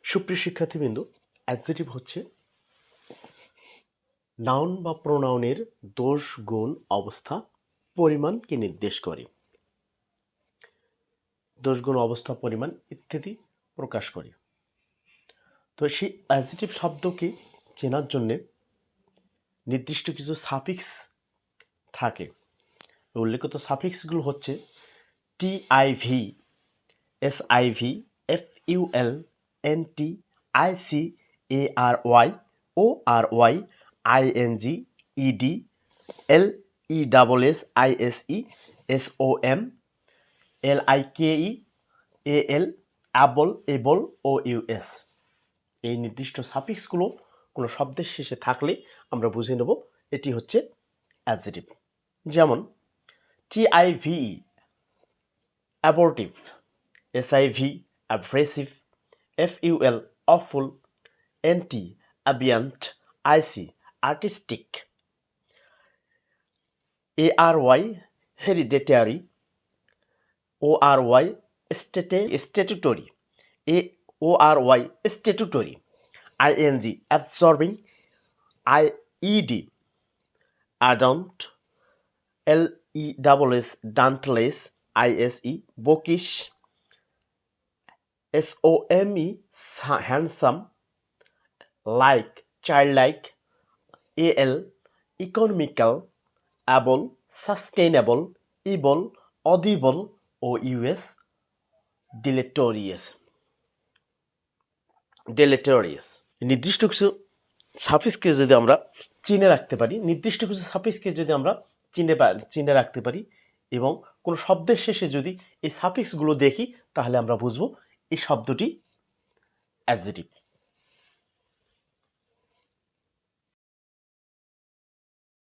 সুপ্রিয় শিক্ষার্থীবৃন্দ, অ্যাডজেটিভ হচ্ছে নাউন বা প্রোনাউনের দোষ, গুণ, অবস্থা, পরিমাণকে নির্দেশ করে। দোষ, গুণ, অবস্থা, পরিমাণ ইত্যাদি প্রকাশ করে। তো সেই অ্যাডজেটিভ শব্দকে চেনার জন্যে নির্দিষ্ট কিছু সাফিক্স থাকে। উল্লেখিত সাফিক্সগুলো হচ্ছে TIV, SIV, FUL, NT, IC, ARY, ORY, ING, ED, LE double S ISE, SOM, LIKE, AL, able, able ও ইউএস। এই নির্দিষ্ট সাফিক্সগুলো কোনো শব্দের শেষে থাকলে আমরা বুঝে নেব এটি হচ্ছে অ্যাডজেটিভ। যেমন T I V abortive, S I V abrasive, F U L awful, N T abeyant, I C artistic, A R Y hereditary, O R Y statutory, O R Y statutory, I N G absorbing, I E D adult, L E double S dauntless, I S E bookish, S O M E handsome, like childlike, A L economical, able sustainable, ible audible ও U S deleterious. নির্দিষ্ট কিছু সাফিক্সকে যদি আমরা চিনে রাখতে পারি, চিনে রাখতে পারি এবং কোনো শব্দের শেষে যদি এই সাফিক্সগুলো দেখি তাহলে আমরা বুঝবো এই শব্দটি অ্যাডজেটিভ।